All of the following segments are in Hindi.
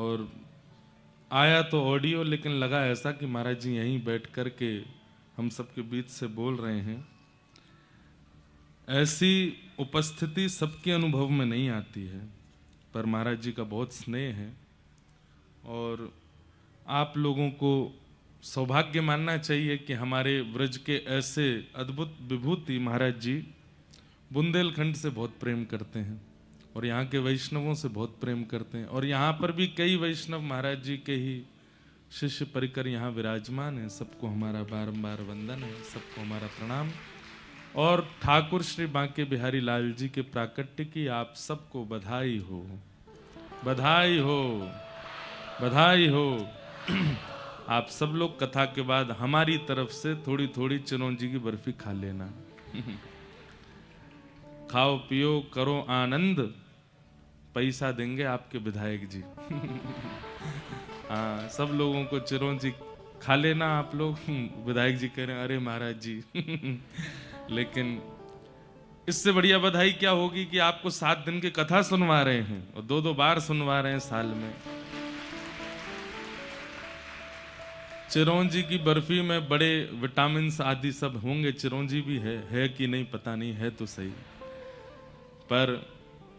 और आया तो ऑडियो, लेकिन लगा ऐसा कि महाराज जी यहीं बैठ कर के हम सबके बीच से बोल रहे हैं। ऐसी उपस्थिति सबके अनुभव में नहीं आती है, पर महाराज जी का बहुत स्नेह है और आप लोगों को सौभाग्य मानना चाहिए कि हमारे व्रज के ऐसे अद्भुत विभूति महाराज जी बुंदेलखंड से बहुत प्रेम करते हैं और यहाँ के वैष्णवों से बहुत प्रेम करते हैं। और यहाँ पर भी कई वैष्णव महाराज जी के ही शिष्य परिकर यहाँ विराजमान हैं। सबको हमारा बारंबार वंदन है, सबको हमारा प्रणाम। और ठाकुर श्री बांके बिहारी लाल जी के प्राकट्य की आप सबको बधाई हो, बधाई हो, बधाई हो। आप सब लोग कथा के बाद हमारी तरफ से थोड़ी थोड़ी चिरौंजी की बर्फी खा लेना। खाओ पियो करो आनंद, पैसा देंगे आपके विधायक जी। हाँ, सब लोगों को चिरौंजी खा लेना आप लोग। विधायक जी कह रहे हैं अरे महाराज जी। लेकिन इससे बढ़िया बधाई क्या होगी कि आपको 7 दिन की कथा सुनवा रहे हैं और 2-2 बार सुनवा रहे हैं साल में। चिरौंजी की बर्फी में बड़े विटामिन आदि सब होंगे, चिरौंजी भी है कि नहीं पता नहीं, है तो सही, पर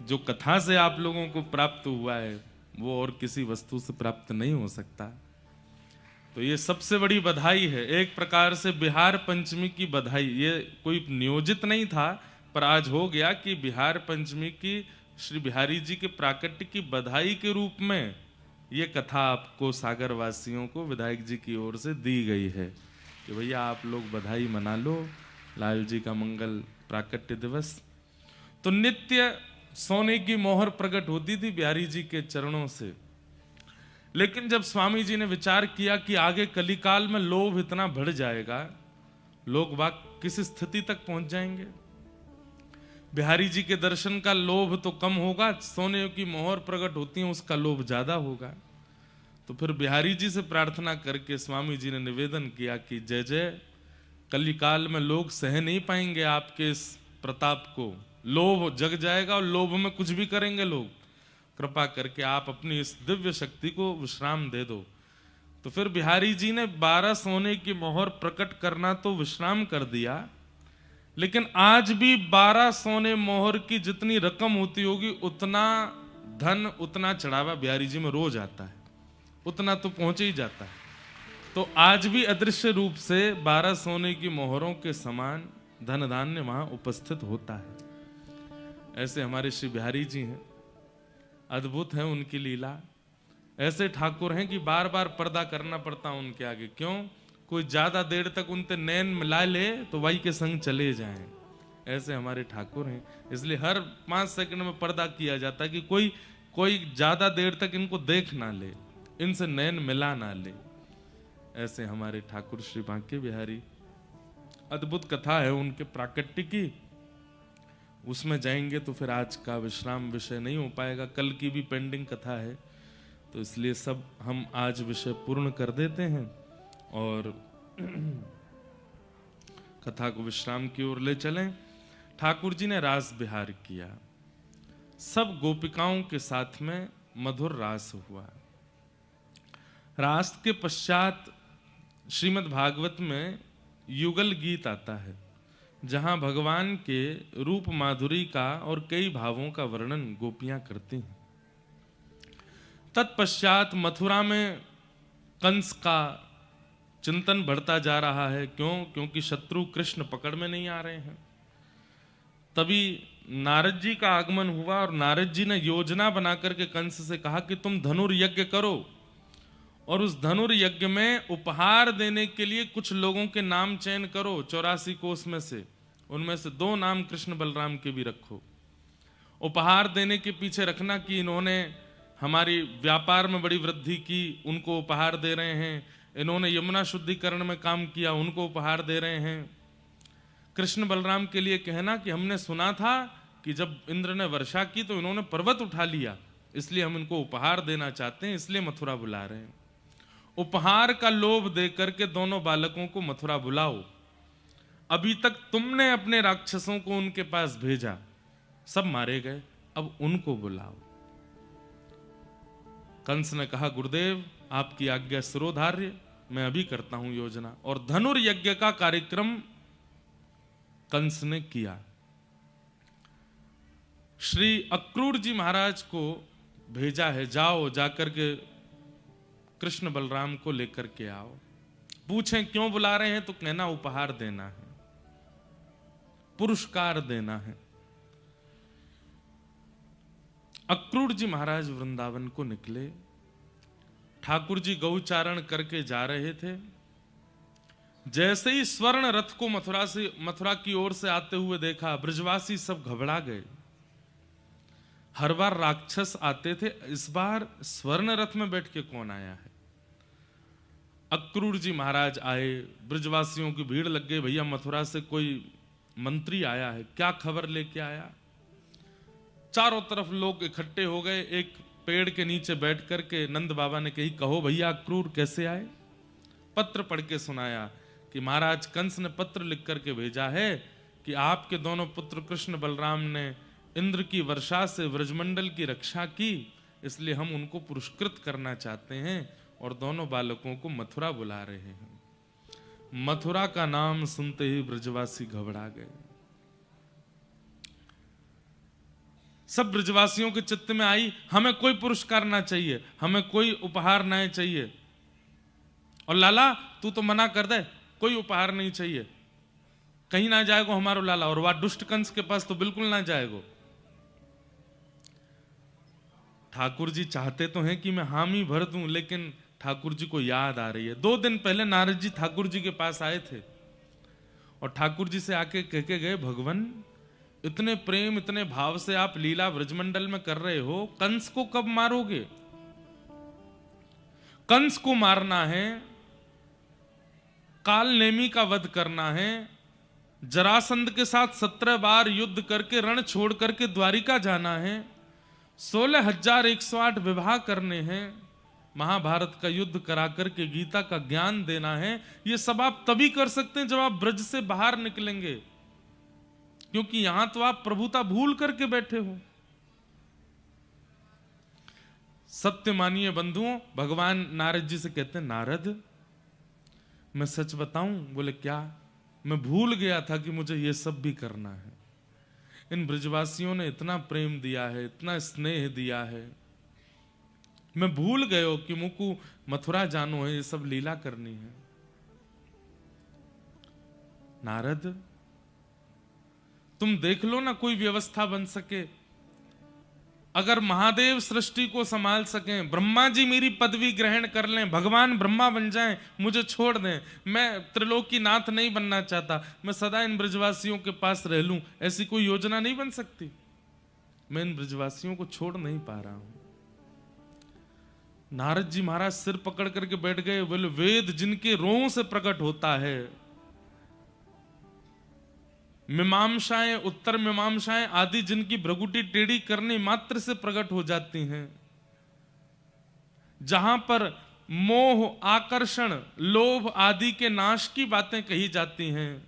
जो कथा से आप लोगों को प्राप्त हुआ है वो और किसी वस्तु से प्राप्त नहीं हो सकता। तो ये सबसे बड़ी बधाई है, एक प्रकार से बिहार पंचमी की बधाई। ये कोई नियोजित नहीं था, पर आज हो गया कि बिहार पंचमी की श्री बिहारी जी के प्राकट्य की बधाई के रूप में ये कथा आपको सागर वासियों को विधायक जी की ओर से दी गई है कि भैया आप लोग बधाई मना लो, लाल जी का मंगल प्राकट्य दिवस। तो नित्य सोने की मोहर प्रकट होती थी बिहारी जी के चरणों से, लेकिन जब स्वामी जी ने विचार किया कि आगे कलिकाल में लोभ इतना बढ़ जाएगा, लोग बाग किस स्थिति तक पहुंच जाएंगे, बिहारी जी के दर्शन का लोभ तो कम होगा, सोने की मोहर प्रकट होती है उसका लोभ ज्यादा होगा। तो फिर बिहारी जी से प्रार्थना करके स्वामी जी ने निवेदन किया कि जय जय, कलिकाल में लोग सह नहीं पाएंगे आपके इस प्रताप को, लोभ जग जाएगा और लोभ में कुछ भी करेंगे लोग, कृपा करके आप अपनी इस दिव्य शक्ति को विश्राम दे दो। तो फिर बिहारी जी ने 12 सोने की मोहर प्रकट करना तो विश्राम कर दिया, लेकिन आज भी 12 सोने मोहर की जितनी रकम होती होगी उतना धन, उतना चढ़ावा बिहारी जी में रोज आता है, उतना तो पहुंचे ही जाता है। तो आज भी अदृश्य रूप से 12 सोने की मोहरों के समान धन धान्य वहां उपस्थित होता है। ऐसे हमारे श्री बिहारी जी हैं, अद्भुत है उनकी लीला। ऐसे ठाकुर हैं कि बार बार पर्दा करना पड़ता उनके आगे, क्यों? कोई ज्यादा देर तक उनसे नैन मिला ले तो वही के संग चले जाएं। ऐसे हमारे ठाकुर हैं, इसलिए हर 5 सेकंड में पर्दा किया जाता है कि कोई ज्यादा देर तक इनको देख ना ले, इनसे नैन मिला ना ले। ऐसे हमारे ठाकुर श्री बांके बिहारी, अद्भुत कथा है उनके प्राकट्य की, उसमें जाएंगे तो फिर आज का विश्राम विषय नहीं हो पाएगा, कल की भी पेंडिंग कथा है, तो इसलिए सब हम आज विषय पूर्ण कर देते हैं और कथा को विश्राम की ओर ले चलें। ठाकुर जी ने रास बिहार किया, सब गोपिकाओं के साथ में मधुर रास हुआ। रास के पश्चात श्रीमद् भागवत में युगल गीत आता है, जहां भगवान के रूप माधुरी का और कई भावों का वर्णन गोपियां करती हैं। तत्पश्चात मथुरा में कंस का चिंतन बढ़ता जा रहा है, क्योंकि शत्रु कृष्ण पकड़ में नहीं आ रहे हैं। तभी नारद जी का आगमन हुआ और नारद जी ने योजना बनाकर के कंस से कहा कि तुम धनुर्यज्ञ करो और उस धनुर्यज्ञ में उपहार देने के लिए कुछ लोगों के नाम चयन करो 84 कोष में से, उनमें से 2 नाम कृष्ण बलराम के भी रखो। उपहार देने के पीछे रखना कि इन्होंने हमारी व्यापार में बड़ी वृद्धि की, उनको उपहार दे रहे हैं, इन्होंने यमुना शुद्धिकरण में काम किया, उनको उपहार दे रहे हैं। कृष्ण बलराम के लिए कहना कि हमने सुना था कि जब इंद्र ने वर्षा की तो इन्होंने पर्वत उठा लिया, इसलिए हम इनको उपहार देना चाहते हैं, इसलिए मथुरा बुला रहे हैं। उपहार का लोभ दे करके दोनों बालकों को मथुरा बुलाओ। अभी तक तुमने अपने राक्षसों को उनके पास भेजा, सब मारे गए, अब उनको बुलाओ। कंस ने कहा, गुरुदेव आपकी आज्ञा शिरोधार्य, मैं अभी करता हूं योजना। और धनुर्यज्ञ का कार्यक्रम कंस ने किया। श्री अक्रूर जी महाराज को भेजा है, जाओ जाकर के कृष्ण बलराम को लेकर के आओ। पूछें क्यों बुला रहे हैं तो कहना उपहार देना है, पुरस्कार देना है। अक्रूर जी महाराज वृंदावन को निकले। ठाकुर जी गौचारण करके जा रहे थे। जैसे ही स्वर्ण रथ को मथुरा की ओर से आते हुए देखा, ब्रजवासी सब घबरा गए। हर बार राक्षस आते थे, इस बार स्वर्ण रथ में बैठ के कौन आया है? अक्रूर जी महाराज आए, ब्रजवासियों की भीड़ लग गई, भैया मथुरा से कोई मंत्री आया है, क्या खबर लेके आया? चारों तरफ लोग इकट्ठे हो गए। एक पेड़ के नीचे बैठ करके नंद बाबा ने कही, कहो भैया अक्रूर कैसे आए? पत्र पढ़ के सुनाया कि महाराज कंस ने पत्र लिख करके भेजा है कि आपके दोनों पुत्र कृष्ण बलराम ने इंद्र की वर्षा से व्रजमंडल की रक्षा की, इसलिए हम उनको पुरस्कृत करना चाहते हैं और दोनों बालकों को मथुरा बुला रहे हैं। मथुरा का नाम सुनते ही ब्रजवासी घबरा गए। सब ब्रजवासियों के चित्त में आई, हमें कोई पुरस्कार ना चाहिए, हमें कोई उपहार ना चाहिए। और लाला तू तो मना कर दे, कोई उपहार नहीं चाहिए, कहीं ना जाएगो हमारो लाला, और वह दुष्ट कंस के पास तो बिल्कुल ना जाएगो। ठाकुर जी चाहते तो हैं कि मैं हामी भर दूं, लेकिन ठाकुर जी को याद आ रही है। 2 दिन पहले नारद जी ठाकुर जी के पास आए थे और ठाकुर जी से आके कह के गए, भगवान इतने प्रेम इतने भाव से आप लीला ब्रजमंडल में कर रहे हो, कंस को कब मारोगे? कंस को मारना है, काल नेमी का वध करना है, जरासंध के साथ 17 बार युद्ध करके रण छोड़ करके द्वारिका जाना है, 16,108 विवाह करने हैं, महाभारत का युद्ध करा करके गीता का ज्ञान देना है। ये सब आप तभी कर सकते हैं जब आप ब्रज से बाहर निकलेंगे, क्योंकि यहां तो आप प्रभुता भूल करके बैठे हो। सत्य मानिए बंधुओं, भगवान नारद जी से कहते हैं, नारद मैं सच बताऊं? बोले क्या? मैं भूल गया था कि मुझे ये सब भी करना है। इन ब्रजवासियों ने इतना प्रेम दिया है, इतना स्नेह दिया है, मैं भूल गयो कि मुकु मथुरा जानो है, ये सब लीला करनी है। नारद तुम देख लो ना, कोई व्यवस्था बन सके। अगर महादेव सृष्टि को संभाल सकें, ब्रह्मा जी मेरी पदवी ग्रहण कर लें, भगवान ब्रह्मा बन जाएं, मुझे छोड़ दें, मैं त्रिलोकी नाथ नहीं बनना चाहता, मैं सदा इन ब्रजवासियों के पास रह लूं, ऐसी कोई योजना नहीं बन सकती? मैं इन ब्रजवासियों को छोड़ नहीं पा रहा हूं। नारद जी महाराज सिर पकड़ करके बैठ गए। बोले, वेद जिनके रों से प्रकट होता है, मीमांसाएं उत्तर मीमांसाएं आदि जिनकी भ्रगुटी टेढ़ी करने मात्र से प्रकट हो जाती हैं, जहां पर मोह आकर्षण लोभ आदि के नाश की बातें कही जाती हैं,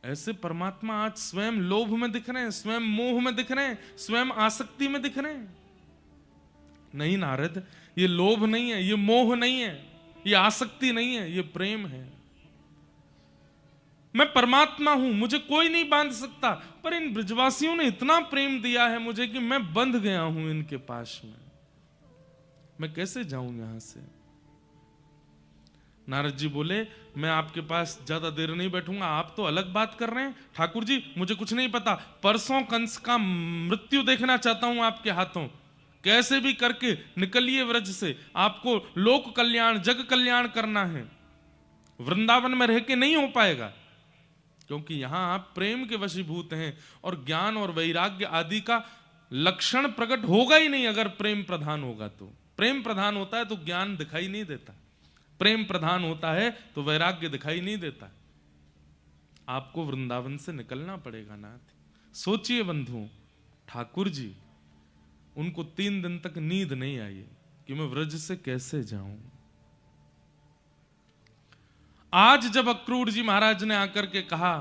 ऐसे परमात्मा आज स्वयं लोभ में दिख रहे हैं, स्वयं मोह में दिख रहे हैं, स्वयं आसक्ति में दिख रहे हैं। नहीं नारद, ये लोभ नहीं है, ये मोह नहीं है, ये आसक्ति नहीं है, ये प्रेम है। मैं परमात्मा हूं, मुझे कोई नहीं बांध सकता, पर इन ब्रजवासियों ने इतना प्रेम दिया है मुझे कि मैं बंध गया हूं इनके पास में, मैं कैसे जाऊं यहां से? नारद जी बोले, मैं आपके पास ज्यादा देर नहीं बैठूंगा, आप तो अलग बात कर रहे हैं। ठाकुर जी मुझे कुछ नहीं पता, परसों कंस का मृत्यु देखना चाहता हूं आपके हाथों, कैसे भी करके निकलिए व्रज से, आपको लोक कल्याण जग कल्याण करना है, वृंदावन में रह के नहीं हो पाएगा, क्योंकि यहां आप प्रेम के वशीभूत हैं और ज्ञान और वैराग्य आदि का लक्षण प्रकट होगा ही नहीं। अगर प्रेम प्रधान होगा तो, प्रेम प्रधान होता है तो ज्ञान दिखाई नहीं देता, प्रेम प्रधान होता है तो वैराग्य दिखाई नहीं देता। आपको वृंदावन से निकलना पड़ेगा नाथ। सोचिए बंधुओं, ठाकुर जी उनको 3 दिन तक नींद नहीं आई कि मैं व्रज से कैसे जाऊं। आज जब अक्रूर जी महाराज ने आकर के कहा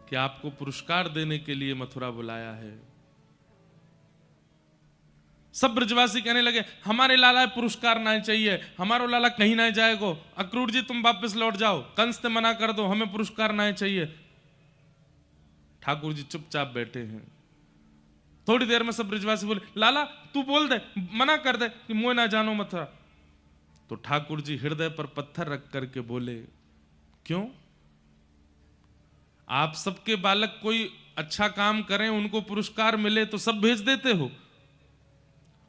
कि आपको पुरस्कार देने के लिए मथुरा बुलाया है, सब ब्रजवासी कहने लगे हमारे लाला पुरस्कार ना चाहिए, हमारो लाला कहीं ना जाएगो, अक्रूर जी तुम वापस लौट जाओ, कंस ते मना कर दो, हमें पुरस्कार ना चाहिए। ठाकुर जी चुपचाप बैठे हैं। थोड़ी देर में सब ब्रजवासी बोले लाला तू बोल दे, मना कर दे कि मोह ना जानो मथुरा। तो ठाकुर जी हृदय पर पत्थर रख करके बोले क्यों? आप सबके बालक कोई अच्छा काम करें, उनको पुरस्कार मिले तो सब भेज देते हो,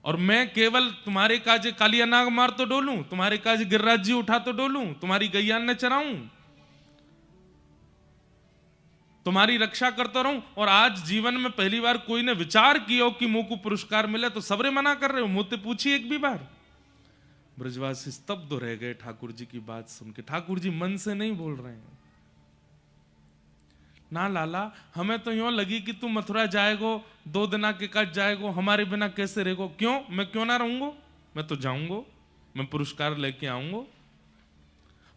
और मैं केवल तुम्हारे काजे कालिया नाग मार तो डोलूं, तुम्हारे काजे गिरिराज जी उठा तो डोलूं, तुम्हारी गैया ने चराऊं, तुम्हारी रक्षा करता रहूं, और आज जीवन में पहली बार कोई ने विचार किया कि मुंह को पुरस्कार मिले तो सबरे मना कर रहे हो, मुझसे पूछिए एक भी बार। ब्रजवासी स्तब्ध रह गए ठाकुर जी की बात सुन के। ठाकुर जी मन से नहीं बोल रहे हैं, ना लाला हमें तो यूं लगी कि तू मथुरा जाएगो, 2 दिन के कट जाएगो, हमारे बिना कैसे रहेगो? क्यों? मैं क्यों ना रहूंगो, मैं तो जाऊंगो, मैं पुरस्कार लेके आऊंगो।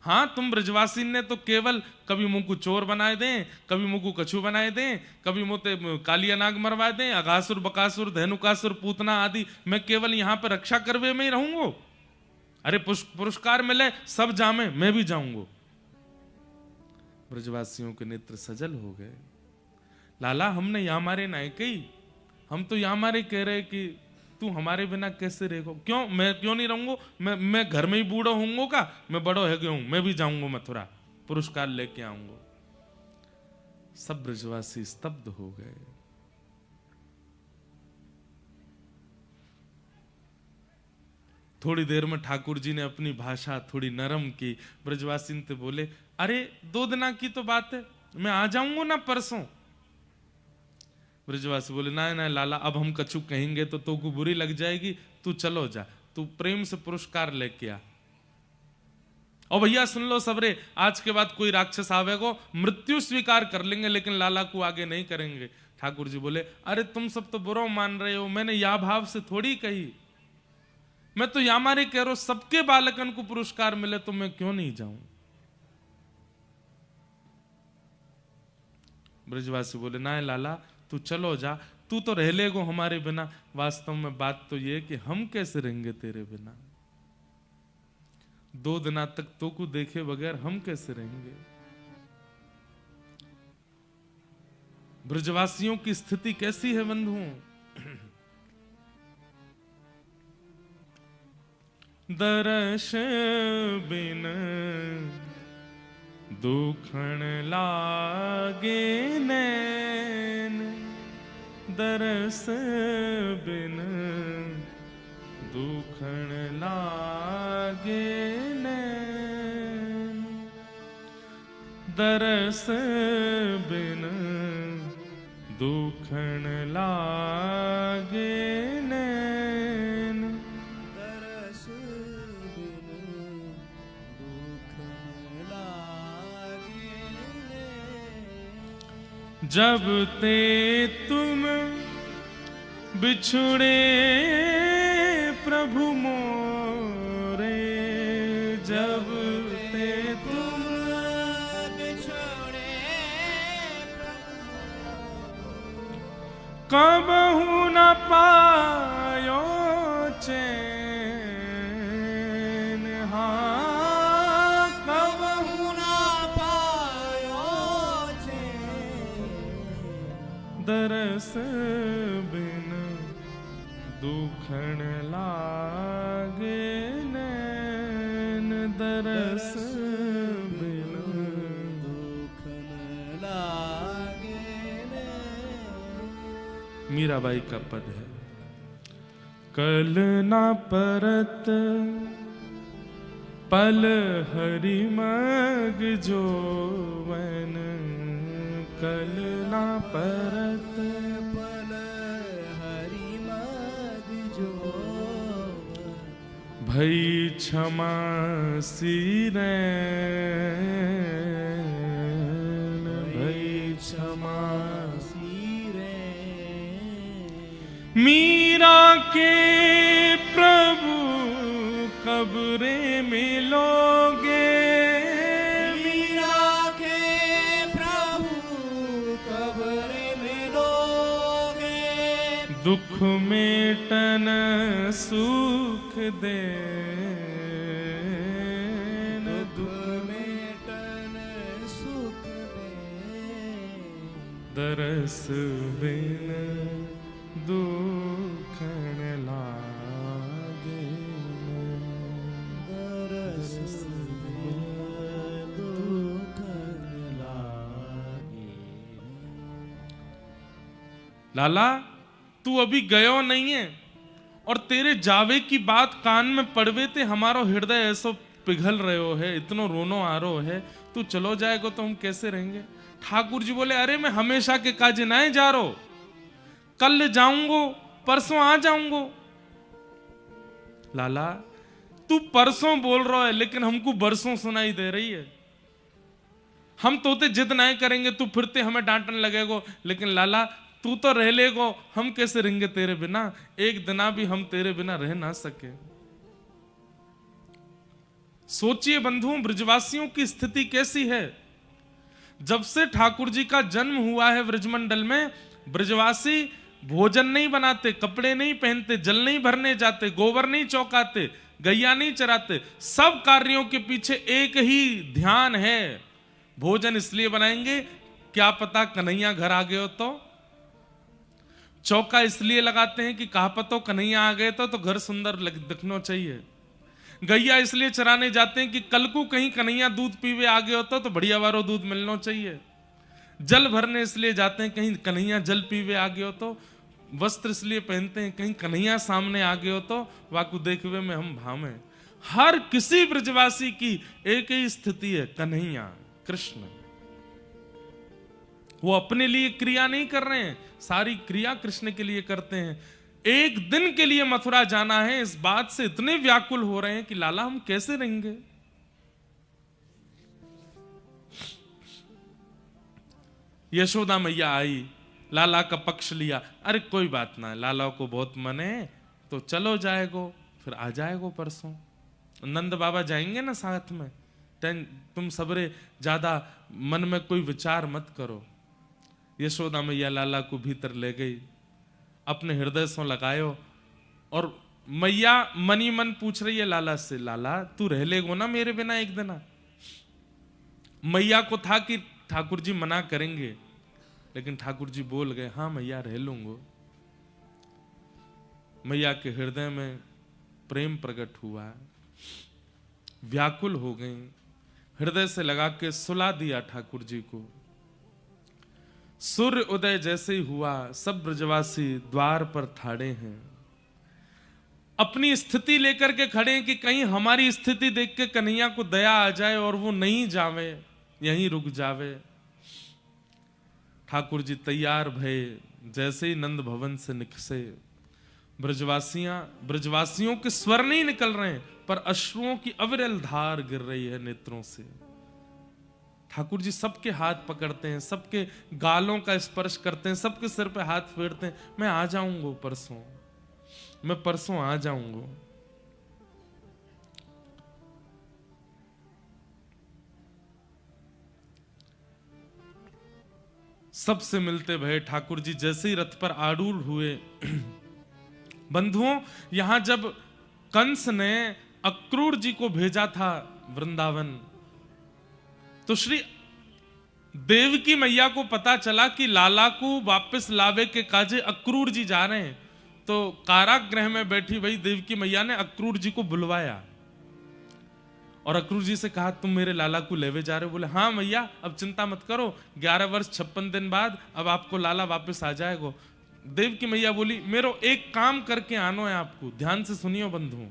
हाँ तुम ब्रजवासी ने तो केवल कभी मुंह को चोर बनाए दें, कभी मुंह को कछू बनाए दें, कभी मुंह कालिया नाग मरवा दें, अगासुर बकासुर धेनुकासुर पूतना आदि, मैं केवल यहां पर रक्षा करवे में ही रहूंगो। अरे पुरस्कार मिले सब जामे, मैं भी जाऊंगो। ब्रजवासियों के नेत्र सजल हो गए। लाला हमने यहाँ मारे ना कही, हम तो यहाँ मारे कह रहे कि तू हमारे बिना कैसे रहेगो? क्यों? मैं क्यों नहीं रहूंगो? मैं घर में ही बूढ़ा होऊंगो का? मैं बड़ो है गया हूं, मैं भी जाऊंगो मथुरा, पुरस्कार लेके आऊंगो। सब ब्रजवासी स्तब्ध हो गए। थोड़ी देर में ठाकुर जी ने अपनी भाषा थोड़ी नरम की। ब्रजवासी ने बोले अरे 2 दिन की तो बात है, मैं आ जाऊंगा ना परसों। ब्रजवासी बोले ना ना लाला, अब हम कछु कहेंगे तो को बुरी लग जाएगी, तू चलो जा, तू प्रेम से पुरस्कार लेके आ। और भैया सुन लो सबरे, आज के बाद कोई राक्षस आवेगो मृत्यु स्वीकार कर लेंगे, लेकिन लाला को आगे नहीं करेंगे। ठाकुर जी बोले अरे तुम सब तो बुरा मान रहे हो, मैंने या भाव से थोड़ी कही, मैं तो या मारे कह रहा हूं सबके बालकन को पुरस्कार मिले तो मैं क्यों नहीं जाऊं। ब्रजवासी बोले ना लाला तू चलो जा, तू तो रह लेगो हमारे बिना। वास्तव में बात तो ये कि हम कैसे रहेंगे तेरे बिना, 2 दिन तक तो को देखे बगैर हम कैसे रहेंगे। ब्रजवासियों की स्थिति कैसी है बंधुओं? दर्श बिन दुखण लागे नैन, दरस बिन दुखण लागे नैन, दरस बिन दुखण लागे नैन, दरस बिन दुखण लागे नैन। जब ते तुम बिछुड़े प्रभु मोरे, जब ते तुम बिछुड़े कबहु न पायो चैन, हाँ कबहु न पायो चैन, दरस बिन दुखण लागे नैन, दरस बिन दुखण लागे नैन। मीराबाई का पद है। कल ना परत पल हरि मग जोवन, कल ना परत पल हरि मग जोवन, भई क्षमा सिरैन, भई क्षमा सिरैन। मीरा के प्रभु कब्रे मिलोगे, मीरा के प्रभु कब्रे मिलोगे, दुख मेटन सुख दे, दुख मेटन सुख दे, दरस बिन दुखन लागे, दरस बिन दुखन लागे। लाला तू अभी गयो नहीं है और तेरे जावे की बात कान में पड़वे ते हमारो हृदय ऐसो पिघल रहे है, इतनो रोनो आ रो है, तू चलो जाएगो तो हम कैसे रहेंगे। ठाकुर जी बोले अरे मैं हमेशा के काज ना जा रो, कल जाऊंगो परसों आ जाऊंगो। लाला तू परसों बोल रहा है लेकिन हमको बरसों सुनाई दे रही है। हम तोते जिद नहीं करेंगे तू फिरते हमें डांटने लगेगो, लेकिन लाला तू तो रह लेगो, हम कैसे रहेंगे तेरे बिना, एक दिना भी हम तेरे बिना रह ना सके। सोचिए बंधुओं ब्रजवासियों की स्थिति कैसी है। जब से ठाकुर जी का जन्म हुआ है ब्रजमंडल में, ब्रजवासी भोजन नहीं बनाते, कपड़े नहीं पहनते, जल नहीं भरने जाते, गोबर नहीं चौकाते, गैया नहीं चराते, सब कार्यों के पीछे एक ही ध्यान है, भोजन इसलिए बनाएंगे क्या पता कन्हैया घर आ गए हो तो, चौका इसलिए लगाते हैं कि कहापतो कन्हैया आ गए तो घर सुंदर दिखना चाहिए, गैया इसलिए चराने जाते हैं कि कल को कहीं कन्हैया दूध पीवे आ गए हो तो बढ़िया वारो दूध मिलना चाहिए, जल भरने इसलिए जाते हैं कहीं कन्हैया जल पीवे आ गए हो तो, वस्त्र इसलिए पहनते हैं कहीं कन्हैया सामने आ गए हो तो वाकु देखवे में हम भावे। हर किसी ब्रजवासी की एक ही स्थिति है, कन्हैया कृष्ण। वो अपने लिए क्रिया नहीं कर रहे हैं, सारी क्रिया कृष्ण के लिए करते हैं। एक दिन के लिए मथुरा जाना है, इस बात से इतने व्याकुल हो रहे हैं कि लाला हम कैसे रहेंगे। यशोदा मैया आई, लाला का पक्ष लिया, अरे कोई बात ना, लाला को बहुत मन है तो चलो जाएगो, फिर आ जाएगो परसों, नंद बाबा जाएंगे ना साथ में, तुम सबरे ज्यादा मन में कोई विचार मत करो। यशोदा मैया लाला को भीतर ले गई, अपने हृदय से लगायो, और मैया मनी मन पूछ रही है लाला से, लाला तू रह लेगो ना मेरे बिना एक दिन। मैया को था कि ठाकुर जी मना करेंगे, लेकिन ठाकुर जी बोल गए हाँ मैया रह लूंगो। मैया के हृदय में प्रेम प्रकट हुआ, व्याकुल हो गई, हृदय से लगा के सुला दिया ठाकुर जी को। सूर्य उदय जैसे ही हुआ, सब ब्रजवासी द्वार पर ठाड़े हैं, अपनी स्थिति लेकर के खड़े हैं कि कहीं हमारी स्थिति देख के कन्हैया को दया आ जाए और वो नहीं जावे, यहीं रुक जावे। ठाकुर जी तैयार भये, जैसे ही नंद भवन से निकसे, ब्रजवासियों के स्वर नहीं निकल रहे हैं पर अश्रुओं की अविरल धार गिर रही है नेत्रों से। ठाकुर जी सबके हाथ पकड़ते हैं, सबके गालों का स्पर्श करते हैं, सबके सिर पे हाथ फेरते हैं, मैं आ जाऊंगा परसों, मैं परसों आ जाऊंगा। सबसे मिलते भये ठाकुर जी जैसे ही रथ पर आरूढ़ हुए। बंधुओं, यहां जब कंस ने अक्रूर जी को भेजा था वृंदावन, तो श्री देवकी मैया को पता चला कि लाला को वापस लावे के काजे अक्रूर जी जा रहे हैं, तो कारागृह में बैठी वही देवकी मैया ने अक्रूर जी को बुलवाया और अक्रूर जी से कहा तुम मेरे लाला को लेवे जा रहे हो। बोले हाँ मैया अब चिंता मत करो, 11 वर्ष 56 दिन बाद अब आपको लाला वापस आ जाएगा। देवकी मैया बोली मेरो एक काम करके आनो है आपको, ध्यान से सुनियो बंधु।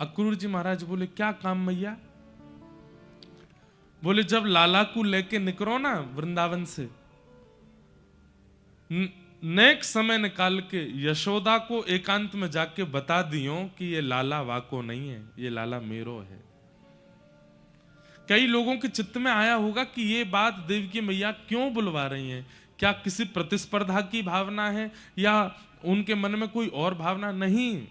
अक्रूर जी महाराज बोले क्या काम मैया? बोले जब लाला को लेके निकलो ना वृंदावन से, नेक्स्ट समय निकाल के यशोदा को एकांत में जाके बता दियो कि ये लाला वाको नहीं है, ये लाला मेरो है। कई लोगों के चित्त में आया होगा कि ये बात देवकी मैया क्यों बुलवा रही हैं, क्या किसी प्रतिस्पर्धा की भावना है या उनके मन में कोई और भावना? नहीं,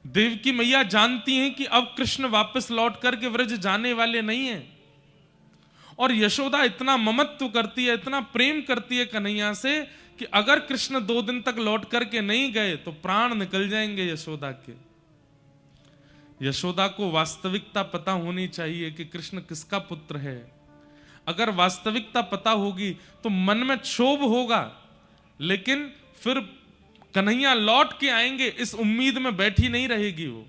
देवकी मैया जानती हैं कि अब कृष्ण वापस लौट करके व्रज जाने वाले नहीं हैं, और यशोदा इतना ममत्व करती है, इतना प्रेम करती है कन्हैया से कि अगर कृष्ण 2 दिन तक लौट करके नहीं गए तो प्राण निकल जाएंगे यशोदा के। यशोदा को वास्तविकता पता होनी चाहिए कि कृष्ण किसका पुत्र है। अगर वास्तविकता पता होगी तो मन में क्षोभ होगा, लेकिन फिर कन्हैया लौट के आएंगे इस उम्मीद में बैठी नहीं रहेगी वो।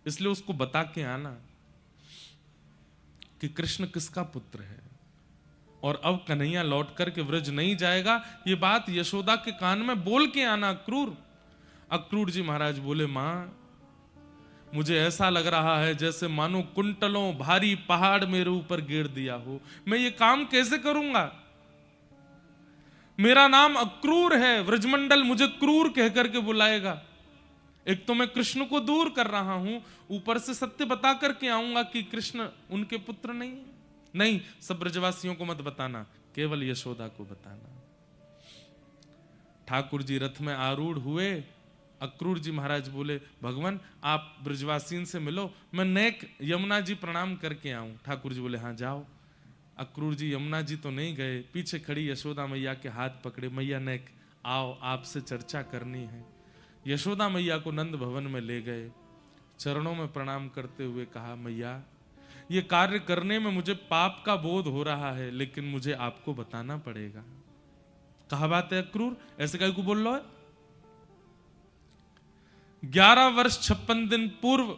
इसलिए उसको बता के आना कि कृष्ण किसका पुत्र है। और अब कन्हैया लौट करके व्रज नहीं जाएगा, ये बात यशोदा के कान में बोल के आना अक्रूर। अक्रूर जी महाराज बोले, मां मुझे ऐसा लग रहा है जैसे मानो कुंटलों भारी पहाड़ मेरे ऊपर गिर दिया हो। मैं ये काम कैसे करूंगा? मेरा नाम अक्रूर है, व्रजमंडल मुझे क्रूर कह करके बुलाएगा। एक तो मैं कृष्ण को दूर कर रहा हूं, ऊपर से सत्य बता करके आऊंगा कि कृष्ण उनके पुत्र नहीं है। नहीं, सब ब्रजवासियों को मत बताना, केवल यशोदा को बताना। ठाकुर जी रथ में आरूढ़ हुए। अक्रूर जी महाराज बोले, भगवान आप ब्रजवासियों से मिलो, मैं नेक यमुना जी प्रणाम करके आऊं। ठाकुर जी बोले, हाँ जाओ। अक्रूर जी यमुना जी तो नहीं गए, पीछे खड़ी यशोदा मैया के हाथ पकड़े, मैया नेक आओ, आपसे चर्चा करनी है। यशोदा मैया को नंद भवन में ले गए, चरणों में प्रणाम करते हुए कहा, मैया ये कार्य करने में मुझे पाप का बोध हो रहा है, लेकिन मुझे आपको बताना पड़ेगा। कहा बात है अक्रूर, ऐसे काहे को बोल रहा है? 11 वर्ष 56 दिन पूर्व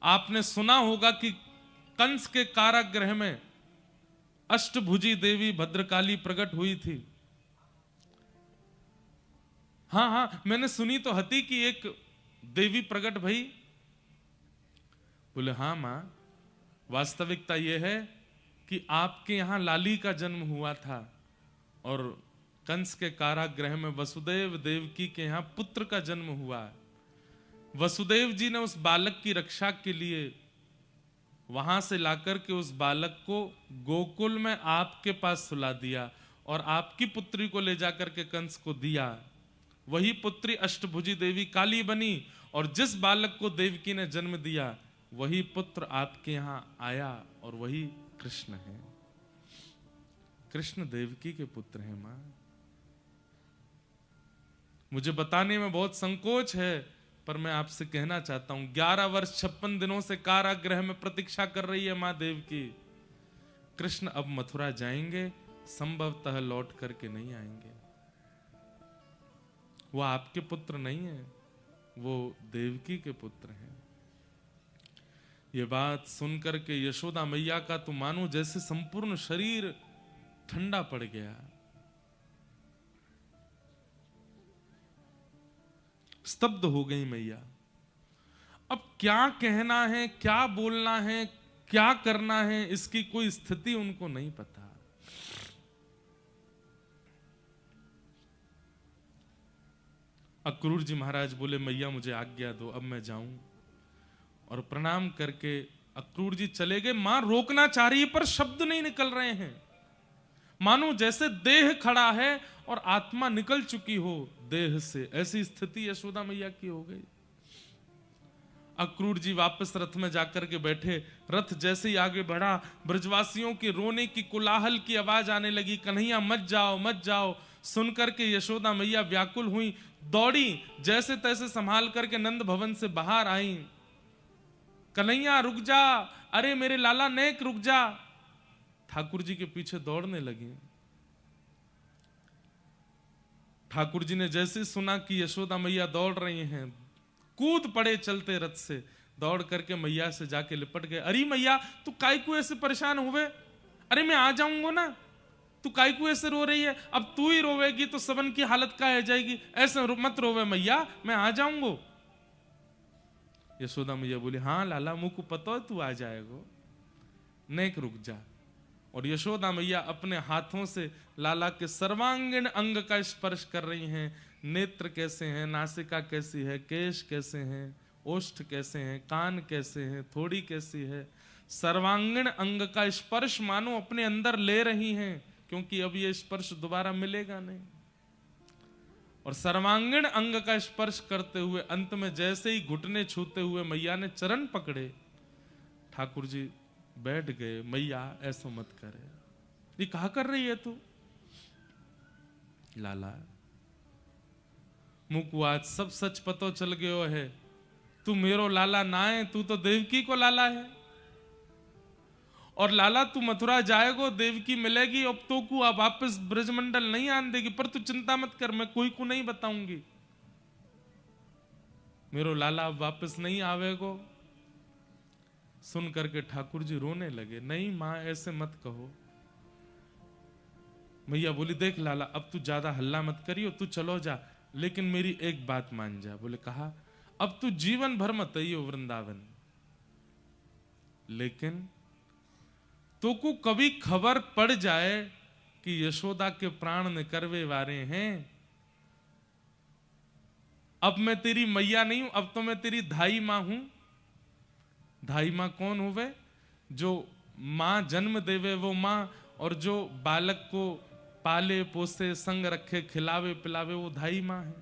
आपने सुना होगा कि कंस के कारागृह में अष्टभुजी देवी भद्रकाली प्रकट हुई थी। हाँ, मैंने सुनी तो हती कि एक देवी प्रकट भई। बोले, हाँ मां, वास्तविकता यह है कि आपके यहां लाली का जन्म हुआ था और कंस के कारागृह में वसुदेव देवकी के यहां पुत्र का जन्म हुआ। वसुदेव जी ने उस बालक की रक्षा के लिए वहां से लाकर के उस बालक को गोकुल में आपके पास सुला दिया और आपकी पुत्री को ले जाकर के कंस को दिया। वही पुत्री अष्टभुजी देवी काली बनी और जिस बालक को देवकी ने जन्म दिया वही पुत्र आपके यहां आया और वही कृष्ण है। कृष्ण देवकी के पुत्र हैं मां। मुझे बताने में बहुत संकोच है, पर मैं आपसे कहना चाहता हूं, 11 वर्ष 56 दिनों से कारागृह में प्रतीक्षा कर रही है मां देवकी। कृष्ण अब मथुरा जाएंगे, संभवतः लौट करके नहीं आएंगे। वो आपके पुत्र नहीं है, वो देवकी के पुत्र हैं। ये बात सुनकर के यशोदा मैया का तो मानो जैसे संपूर्ण शरीर ठंडा पड़ गया। स्तब्ध हो गई मैया। अब क्या कहना है, क्या बोलना है, क्या करना है, इसकी कोई स्थिति उनको नहीं पता। अक्रूर जी महाराज बोले, मैया मुझे आज्ञा दो, अब मैं जाऊं। और प्रणाम करके अक्रूर जी चले गए। मां रोकना चाह रही है पर शब्द नहीं निकल रहे हैं, मानो जैसे देह खड़ा है और आत्मा निकल चुकी हो देह से। ऐसी स्थिति यशोदा मैया की हो गई। अक्रूर जी वापस रथ में जाकर के बैठे। रथ जैसे ही आगे बढ़ा, ब्रजवासियों के रोने की कोलाहल की आवाज आने लगी, कन्हैया मत जाओ मत जाओ। सुनकर के यशोदा मैया व्याकुल हुई, दौड़ी, जैसे तैसे संभाल करके नंद भवन से बाहर आई। कन्हैया रुक जा, अरे मेरे लाला नेक रुक जा। ठाकुर जी के पीछे दौड़ने लगी। ठाकुर जी ने जैसे सुना कि यशोदा मैया दौड़ रही हैं, कूद पड़े चलते रथ से, दौड़ करके मैया से जाके लिपट गए। अरे मैया तू काहे को ऐसे परेशान हुए? अरे मैं आ जाऊंगा ना, तू काहे को ऐसे रो रही है? अब तू ही रोवेगी तो सबन की हालत क्या हो जाएगी। ऐसे मत रोवे मैया, मैं आ जाऊंगा। यशोदा मैया बोली, हाँ लाला मुझको पता है तू आ जाएगा, नेक रुक जा। और यशोदा मैया अपने हाथों से लाला के सर्वांगीण अंग का स्पर्श कर रही हैं। नेत्र कैसे हैं, नासिका कैसी है, केश कैसे हैं, ओष्ठ कैसे हैं, कान कैसे हैं, थोड़ी कैसी है। सर्वांगीण अंग का स्पर्श मानो अपने अंदर ले रही हैं, क्योंकि अब ये स्पर्श दोबारा मिलेगा नहीं। और सर्वांगीण अंग का स्पर्श करते हुए अंत में जैसे ही घुटने छूते हुए मैया ने चरण पकड़े, ठाकुर जी बैठ गए। मैया ऐसा मत करे, ये कहा कर रही है तू? लाला मुकु आज सब सच पतो चल गयो है, तू मेरो लाला ना है, तू तो देवकी को लाला है। और लाला तू मथुरा जाएगो, देवकी मिलेगी, अब तो को अब वापस ब्रजमंडल नहीं आने देगी, पर तू चिंता मत कर, मैं कोई को नहीं बताऊंगी, मेरो लाला अब वापस नहीं आवेगो। सुन करके ठाकुर जी रोने लगे। नहीं मां ऐसे मत कहो। मैया बोली देख लाला अब तू ज्यादा हल्ला मत करियो, तू चलो जा, लेकिन मेरी एक बात मान जा। बोले कहा अब तू जीवन भर मत आइयो वृंदावन, लेकिन तो को कभी खबर पड़ जाए कि यशोदा के प्राण निकरवे वारे हैं, अब मैं तेरी मैया नहीं हूं, अब तो मैं तेरी धाई मां हूं। धाई मां कौन हुए? जो मां जन्म देवे वो मां, और जो बालक को पाले पोसे संग रखे खिलावे पिलावे वो धाई मां है।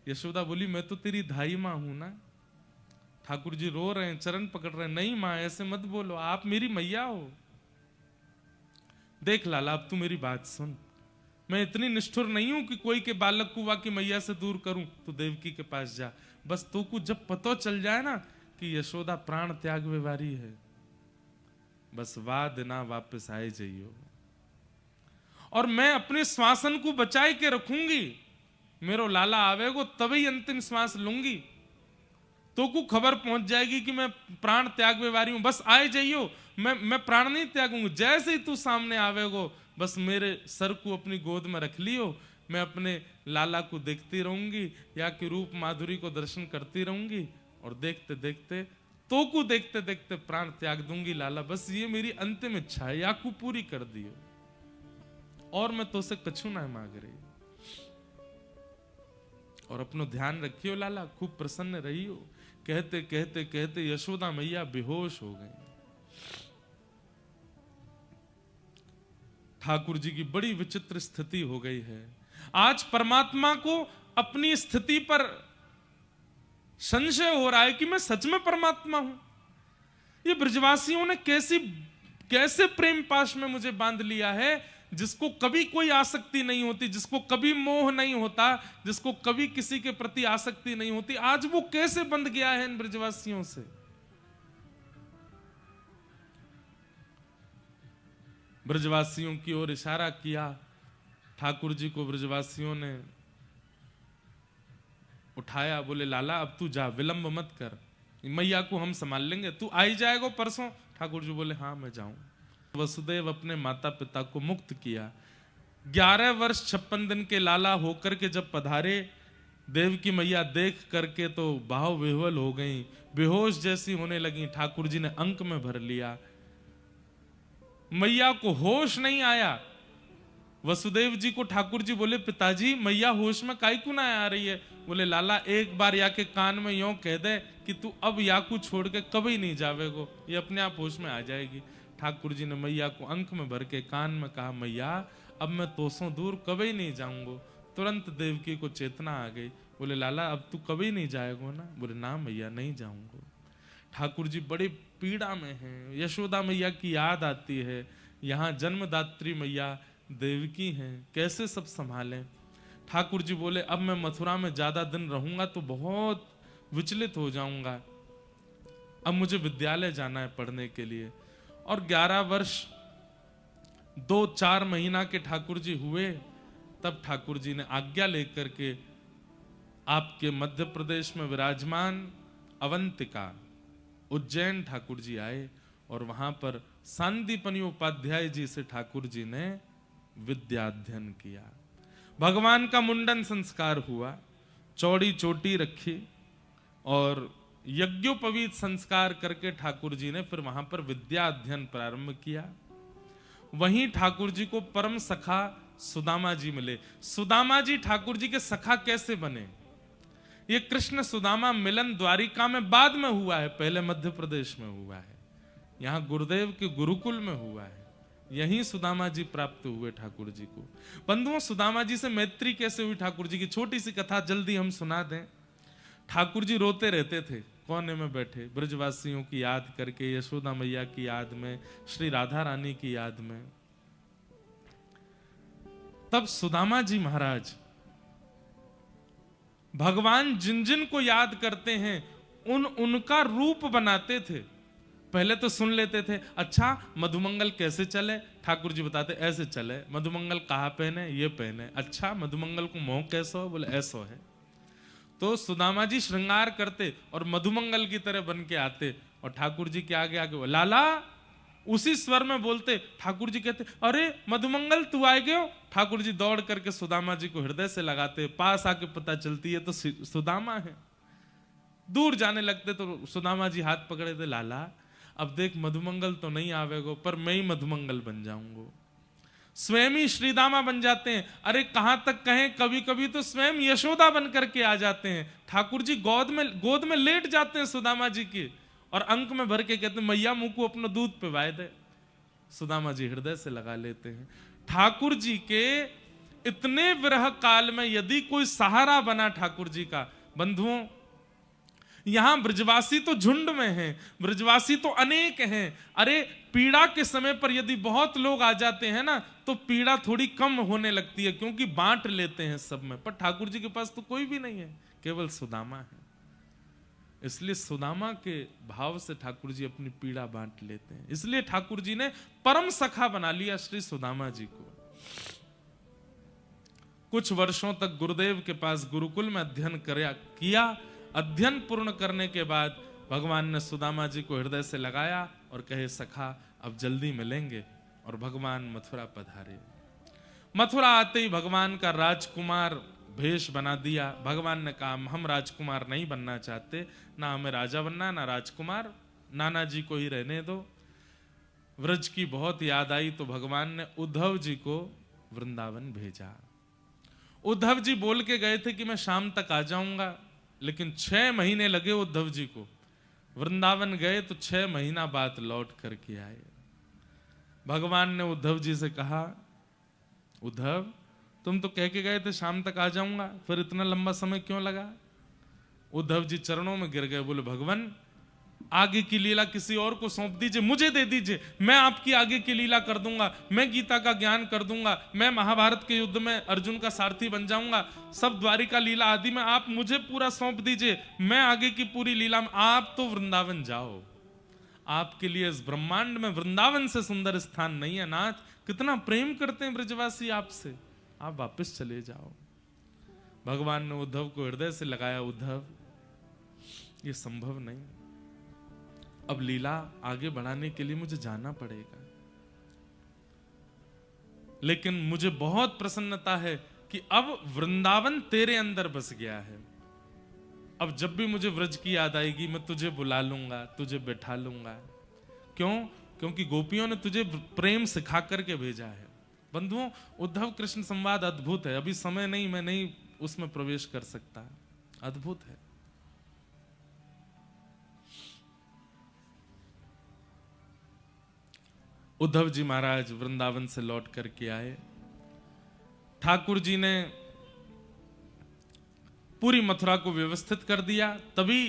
यशोदा बोली मैं तो तेरी धाई मां हूं ना। ठाकुर जी रो रहे हैं, चरण पकड़ रहे हैं। नहीं मां ऐसे मत बोलो, आप मेरी मैया हो। देख लाला अब तू मेरी बात सुन, मैं इतनी निष्ठुर नहीं हूं कि कोई के बालक को वा की मैया से दूर करूं। तू देवकी के पास जा, बस तू को जब पतो चल जाए ना कि यशोदा प्राण त्याग वारी है, बस वाद ना वापस आए जाइयो, और मैं अपने श्वासन को बचाए के रखूंगी। मेरो लाला आवेगो तभी अंतिम श्वास लूंगी, तो को खबर पहुंच जाएगी कि मैं प्राण त्याग वारी हूं, बस आए जाइयो, मैं प्राण नहीं त्यागूंगी। जैसे ही तू सामने आवेगो बस मेरे सर को अपनी गोद में रख लियो, मैं अपने लाला को देखती रहूंगी, या कि रूप माधुरी को दर्शन करती रहूंगी, और देखते देखते तो को देखते देखते प्राण त्याग दूंगी लाला, बस ये मेरी अंतिम इच्छा है, या को पूरी कर दियो, और मैं तो से कछु ना मांग रही। और अपनो ध्यान रखियो लाला, खूब प्रसन्न रहियो। कहते कहते कहते यशोदा मैया बेहोश हो गई। ठाकुर जी की बड़ी विचित्र स्थिति हो गई है। आज परमात्मा को अपनी स्थिति पर संशय हो रहा है कि मैं सच में परमात्मा हूं। ये ब्रजवासियों ने कैसे प्रेम पाश में मुझे बांध लिया है, जिसको कभी कोई आसक्ति नहीं होती, जिसको कभी मोह नहीं होता, जिसको कभी किसी के प्रति आसक्ति नहीं होती, आज वो कैसे बंध गया है इन ब्रजवासियों से। ब्रजवासियों की ओर इशारा किया। ठाकुर जी को ब्रजवासियों ने उठाया, बोले लाला अब तू जा, विलंब मत कर, मैया को हम संभाल लेंगे, तू आई जाएगा परसों। ठाकुर जी बोले हाँ मैं जाऊं। वसुदेव अपने माता पिता को मुक्त किया। 11 वर्ष 56 दिन के लाला होकर के जब पधारे, देव की मैया देख करके तो भाव विह्वल हो गई, बेहोश जैसी होने लगी। ठाकुर जी ने अंक में भर लिया, मैया को होश नहीं आया। वसुदेव जी को ठाकुर जी बोले पिताजी मैया होश में काई क्यों ना आ रही है? बोले लाला एक बार या के कान में यूं कह दे कि तू अब या को छोड़ के कभी नहीं जावेगो, ये अपने आप होश में आ जाएगी। ठाकुर जी ने मैया को अंक में भर के कान में कहा, मैया अब मैं तोसों दूर कभी नहीं जाऊंगो। तुरंत देवकी को चेतना आ गई। बोले लाला अब तू कभी नहीं जाएगो ना? बोले ना मैया नहीं जाऊंगो। ठाकुर जी बड़ी पीड़ा में हैं। यशोदा मैया की याद आती है, यहाँ जन्मदात्री मैया देवकी हैं, कैसे सब संभालें। ठाकुर जी बोले अब मैं मथुरा में ज्यादा दिन रहूंगा तो बहुत विचलित हो जाऊंगा, अब मुझे विद्यालय जाना है पढ़ने के लिए। और 11 वर्ष 2-4 महीना के ठाकुर जी हुए, तब ठाकुर जी ने आज्ञा लेकर के आपके मध्य प्रदेश में विराजमान अवंतिका उज्जैन ठाकुर जी आए, और वहां पर सांदीपनि उपाध्याय जी से ठाकुर जी ने विद्याध्ययन किया। भगवान का मुंडन संस्कार हुआ, चौड़ी चोटी रखी, और यज्ञोपवीत संस्कार करके ठाकुर जी ने फिर वहां पर विद्या अध्ययन प्रारंभ किया। वहीं ठाकुर जी को परम सखा सुदामा जी मिले। सुदामा जी ठाकुर जी के सखा कैसे बने? ये कृष्ण सुदामा मिलन द्वारिका में बाद में हुआ है, पहले मध्य प्रदेश में हुआ है, यहां गुरुदेव के गुरुकुल में हुआ है। यहीं सुदामा जी प्राप्त हुए ठाकुर जी को। बंधुओं सुदामा जी से मैत्री कैसे हुई ठाकुर जी की छोटी सी कथा जल्दी हम सुना दें। ठाकुर जी रोते रहते थे कोने में बैठे, ब्रजवासियों की याद करके, यशोदा मैया की याद में, श्री राधा रानी की याद में। तब सुदामा जी महाराज भगवान जिन जिन को याद करते हैं उनका रूप बनाते थे। पहले तो सुन लेते थे, अच्छा मधुमंगल कैसे चले, ठाकुर जी बताते ऐसे चले। मधुमंगल कहाँ पहने, ये पहने। अच्छा मधुमंगल को मोह कैसो हो, बोले ऐसो है। तो सुदामा जी श्रृंगार करते और मधुमंगल की तरह बन के आते और ठाकुर जी के आगे आगे लाला उसी स्वर में बोलते। ठाकुर जी कहते अरे मधुमंगल तू आए गए हो। ठाकुर जी दौड़ करके सुदामा जी को हृदय से लगाते, पास आके पता चलती है तो सुदामा है। दूर जाने लगते तो सुदामा जी हाथ पकड़े थे, लाला अब देख मधुमंगल तो नहीं आवेगो पर मैं ही मधुमंगल बन जाऊंगो। स्वयं ही श्रीदामा बन जाते हैं। अरे कहां तक कहें, कभी कभी तो स्वयं यशोदा बन करके आ जाते हैं। ठाकुर जी गोद में लेट जाते हैं सुदामा जी की और अंक में भर के कहते हैं मैया मुंह को अपना दूध पिवाए दे। सुदामा जी हृदय से लगा लेते हैं। ठाकुर जी के इतने विरह काल में यदि कोई सहारा बना ठाकुर जी का, बंधुओं यहां ब्रजवासी तो झुंड में हैं, ब्रजवासी तो अनेक हैं। अरे पीड़ा के समय पर यदि बहुत लोग आ जाते हैं ना तो पीड़ा थोड़ी कम होने लगती है, क्योंकि बांट लेते हैं सब में। पर ठाकुर जी के पास तो कोई भी नहीं है, केवल सुदामा है। इसलिए सुदामा के भाव से ठाकुर जी अपनी पीड़ा बांट लेते हैं। इसलिए ठाकुर जी ने परम सखा बना लिया श्री सुदामा जी को। कुछ वर्षों तक गुरुदेव के पास गुरुकुल में अध्ययन किया। अध्ययन पूर्ण करने के बाद भगवान ने सुदामा जी को हृदय से लगाया और कहे सखा अब जल्दी मिलेंगे। और भगवान मथुरा पधारे। मथुरा आते ही भगवान का राजकुमार भेष बना दिया। भगवान ने कहा हम राजकुमार नहीं बनना चाहते, ना हमें राजा बनना ना राजकुमार, नाना जी को ही रहने दो। व्रज की बहुत याद आई तो भगवान ने उद्धव जी को वृंदावन भेजा। उद्धव जी बोल के गए थे कि मैं शाम तक आ जाऊंगा, लेकिन 6 महीने लगे उद्धव जी को। वृंदावन गए तो 6 महीना बाद लौट करके आए। भगवान ने उद्धव जी से कहा उद्धव तुम तो कह के गए थे शाम तक आ जाऊंगा, फिर इतना लंबा समय क्यों लगा। उद्धव जी चरणों में गिर गए, बोले भगवान आगे की लीला किसी और को सौंप दीजिए, मुझे दे दीजिए, मैं आपकी आगे की लीला कर दूंगा, मैं गीता का ज्ञान कर दूंगा, मैं महाभारत के युद्ध में अर्जुन का सारथी बन जाऊंगा, सब द्वारिका लीला आदि में आप मुझे पूरा सौंप दीजिए, मैं आगे की पूरी लीला में, आप तो वृंदावन जाओ, आपके लिए इस ब्रह्मांड में वृंदावन से सुंदर स्थान नहीं है। नाथ कितना प्रेम करते हैं ब्रजवासी आपसे, आप वापस चले जाओ। भगवान ने उद्धव को हृदय से लगाया, उद्धव ये संभव नहीं, अब लीला आगे बढ़ाने के लिए मुझे जाना पड़ेगा। लेकिन मुझे बहुत प्रसन्नता है कि अब वृंदावन तेरे अंदर बस गया है। अब जब भी मुझे व्रज की याद आएगी मैं तुझे बुला लूंगा, तुझे बैठा लूंगा। क्यों? क्योंकि गोपियों ने तुझे प्रेम सिखा करके भेजा है। बंधुओं उद्धव कृष्ण संवाद अद्भुत है, अभी समय नहीं, मैं नहीं उसमें प्रवेश कर सकता, अद्भुत है। उद्धव जी महाराज वृंदावन से लौट करके आए। ठाकुर जी ने पूरी मथुरा को व्यवस्थित कर दिया। तभी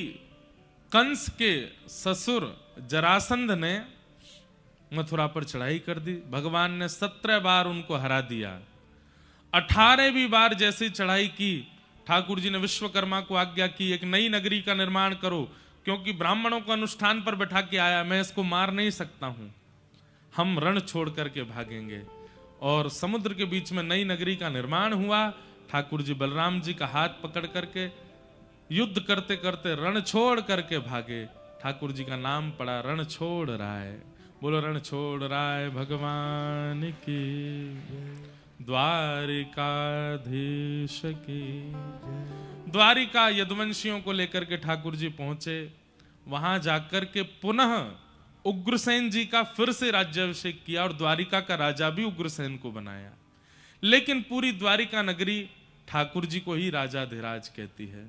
कंस के ससुर जरासंध ने मथुरा पर चढ़ाई कर दी। भगवान ने 17 बार उनको हरा दिया। 18वीं बार जैसी चढ़ाई की, ठाकुर जी ने विश्वकर्मा को आज्ञा की एक नई नगरी का निर्माण करो, क्योंकि ब्राह्मणों को अनुष्ठान पर बैठा के आया, मैं इसको मार नहीं सकता हूं, हम रण छोड़ करके भागेंगे। और समुद्र के बीच में नई नगरी का निर्माण हुआ। ठाकुर जी बलराम जी का हाथ पकड़ करके युद्ध करते करते रण छोड़ करके भागे। ठाकुर जी का नाम पड़ा रण छोड़ राय। बोलो रण छोड़ राय भगवान की, द्वारिकाधीश की। द्वारिका यदुवंशियों को लेकर के ठाकुर जी पहुंचे। वहां जाकर के पुनः उग्रसेन जी का फिर से राज्याभिषेक किया और द्वारिका का राजा भी उग्रसेन को बनाया। लेकिन पूरी द्वारिका नगरी ठाकुर जी को ही राजाधिराज कहती है।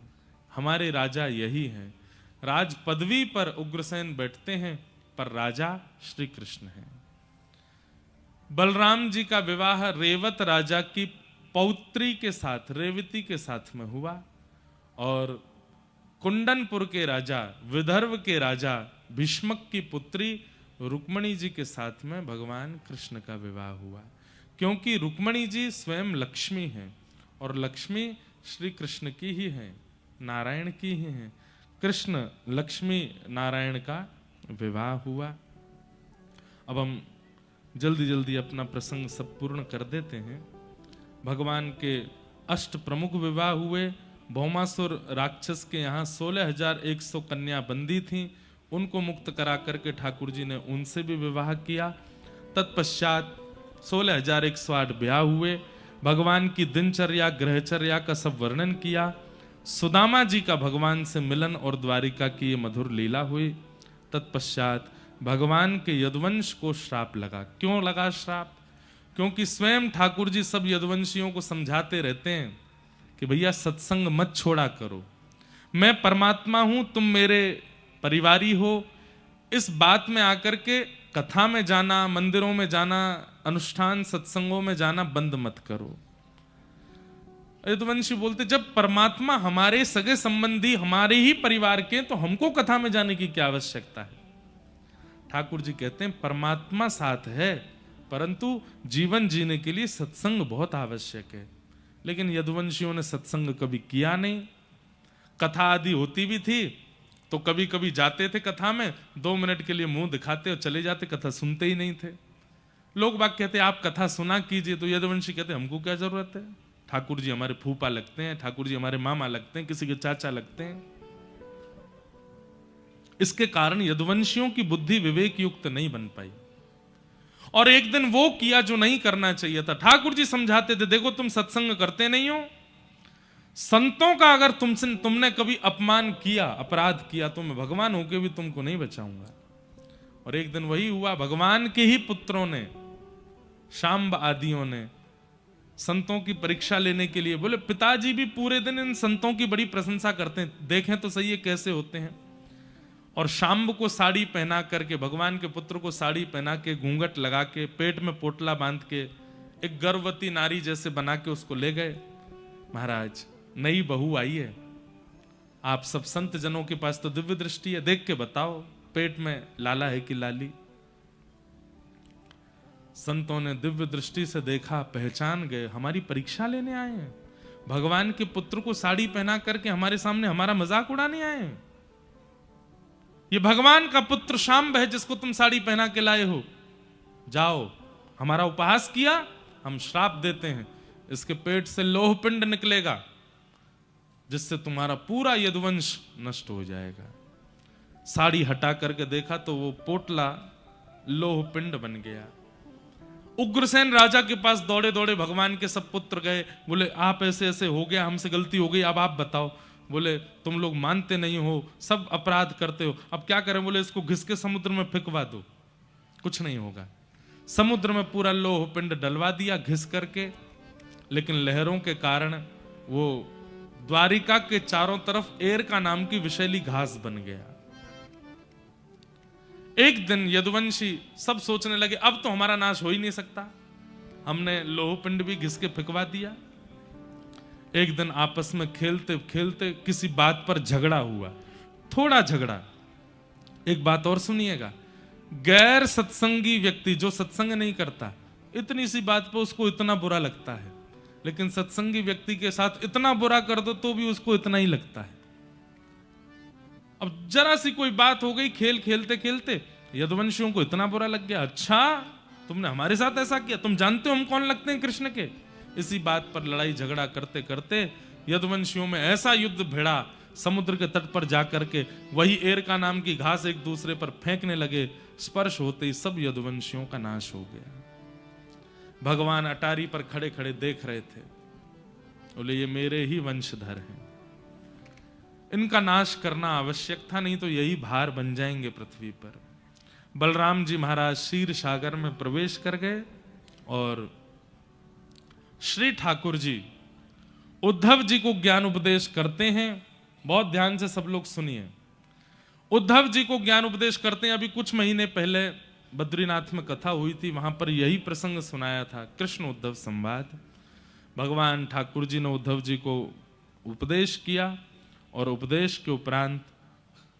हमारे राजा यही हैं। राज पदवी पर उग्रसेन बैठते हैं, पर राजा श्री कृष्ण हैं। बलराम जी का विवाह रेवत राजा की पौत्री के साथ, रेवती के साथ में हुआ। और कुंडनपुर के राजा, विदर्भ के राजा भीष्मक की पुत्री रुक्मणी जी के साथ में भगवान कृष्ण का विवाह हुआ। क्योंकि रुक्मणी जी स्वयं लक्ष्मी हैं और लक्ष्मी श्री कृष्ण की ही है, नारायण की ही है। कृष्ण लक्ष्मी नारायण का विवाह हुआ। अब हम जल्दी जल्दी अपना प्रसंग सब पूर्ण कर देते हैं। भगवान के अष्ट प्रमुख विवाह हुए। भौमासुर राक्षस के यहाँ 16,100 कन्या बंदी थीं, उनको मुक्त करा करके ठाकुर जी ने उनसे भी विवाह किया। तत्पश्चात 16,108 ब्याह हुए। भगवान की दिनचर्या ग्रहचर्या का सब वर्णन किया। सुदामा जी का भगवान से मिलन और द्वारिका की ये मधुर लीला हुई। तत्पश्चात भगवान के यदुवंश को श्राप लगा। क्यों लगा श्राप? क्योंकि स्वयं ठाकुर जी सब यदुवंशियों को समझाते रहते हैं कि भैया सत्संग मत छोड़ा करो, मैं परमात्मा हूं, तुम मेरे परिवारी हो। इस बात में आकर के कथा में जाना, मंदिरों में जाना, अनुष्ठान सत्संगों में जाना बंद मत करो। यदुवंशी बोलते जब परमात्मा हमारे सगे संबंधी हमारे ही परिवार के, तो हमको कथा में जाने की क्या आवश्यकता है? ठाकुर जी कहते हैं परमात्मा साथ है, परंतु जीवन जीने के लिए सत्संग बहुत आवश्यक है। लेकिन यदुवंशियों ने सत्संग कभी किया नहीं। कथा आदि होती भी थी तो कभी कभी जाते थे कथा में, 2 मिनट के लिए मुंह दिखाते और चले जाते, कथा सुनते ही नहीं थे। लोग बाग कहते आप कथा सुना कीजिए, तो यदुवंशी कहते हमको क्या जरूरत है, ठाकुर जी हमारे फूफा लगते हैं, ठाकुर जी हमारे मामा लगते हैं, किसी के चाचा लगते हैं। इसके कारण यदुवंशियों की बुद्धि विवेक युक्त नहीं बन पाई और एक दिन वो किया जो नहीं करना चाहिए था। ठाकुर जी समझाते थे देखो तुम सत्संग करते नहीं हो, संतों का अगर तुमने कभी अपमान किया, अपराध किया, तो मैं भगवान होके भी तुमको नहीं बचाऊंगा। और एक दिन वही हुआ, भगवान के ही पुत्रों ने, शांब आदियों ने संतों की परीक्षा लेने के लिए बोले, पिताजी भी पूरे दिन इन संतों की बड़ी प्रशंसा करते हैं, देखें तो सही है कैसे होते हैं। और शांब को साड़ी पहना करके, भगवान के पुत्र को साड़ी पहना के, घूंघट लगा के, पेट में पोटला बांध के, एक गर्भवती नारी जैसे बना के उसको ले गए। महाराज नई बहू आई है, आप सब संत जनों के पास तो दिव्य दृष्टि है, देख के बताओ पेट में लाला है कि लाली। संतों ने दिव्य दृष्टि से देखा, पहचान गए, हमारी परीक्षा लेने आए हैं, भगवान के पुत्र को साड़ी पहना करके हमारे सामने हमारा मजाक उड़ाने आए हैं। ये भगवान का पुत्र शांब है जिसको तुम साड़ी पहना के लाए हो, जाओ हमारा उपहास किया, हम श्राप देते हैं, इसके पेट से लोह पिंड निकलेगा जिससे तुम्हारा पूरा यदुवंश नष्ट हो जाएगा। साड़ी हटा करके देखा तो वो पोटला लोह पिंड बन गया। उग्रसेन राजा के पास दौड़े दौड़े भगवान के सब पुत्र गए, बोले आप ऐसे ऐसे हो गया, हमसे गलती हो गई, अब आप बताओ। बोले तुम लोग मानते नहीं हो, सब अपराध करते हो, अब क्या करें? बोले इसको घिस के समुद्र में फेंकवा दो, कुछ नहीं होगा। समुद्र में पूरा लोह पिंड डलवा दिया घिस करके, लेकिन लहरों के कारण वो द्वारिका के चारों तरफ एरका नाम की विषैली घास बन गया। एक दिन यदुवंशी सब सोचने लगे अब तो हमारा नाश हो ही नहीं सकता, हमने लोह पिंड भी घिस के फेंकवा दिया। एक दिन आपस में खेलते खेलते किसी बात पर झगड़ा हुआ, थोड़ा झगड़ा। एक बात और सुनिएगा, गैर सत्संगी व्यक्ति जो सत्संग नहीं करता, इतनी सी बात पर उसको इतना बुरा लगता है, लेकिन सत्संगी व्यक्ति के साथ इतना बुरा कर दो तो भी उसको इतना ही लगता है। अब जरा सी कोई बात हो गई, खेल खेलते खेलते यदुवंशियों को इतना बुरा लग गया, अच्छा तुमने हमारे साथ ऐसा किया, तुम जानते हो हम कौन लगते हैं कृष्ण के। इसी बात पर लड़ाई झगड़ा करते करते यदुवंशियों में ऐसा युद्ध भिड़ा, समुद्र के तट पर जाकर के वही एरका नाम की घास एक दूसरे पर फेंकने लगे, स्पर्श होते ही सब यदुवंशियों का नाश हो गया। भगवान अटारी पर खड़े खड़े देख रहे थे, बोले ये मेरे ही वंशधर हैं, इनका नाश करना आवश्यक था, नहीं तो यही भार बन जाएंगे पृथ्वी पर। बलराम जी महाराज क्षीर सागर में प्रवेश कर गए और श्री ठाकुर जी उद्धव जी को ज्ञान उपदेश करते हैं। बहुत ध्यान से सब लोग सुनिए, उद्धव जी को ज्ञान उपदेश करते हैं। अभी कुछ महीने पहले बद्रीनाथ में कथा हुई थी, वहां पर यही प्रसंग सुनाया था, कृष्ण उद्धव संवाद। भगवान ठाकुर जी ने उद्धव जी को उपदेश किया और उपदेश के उपरांत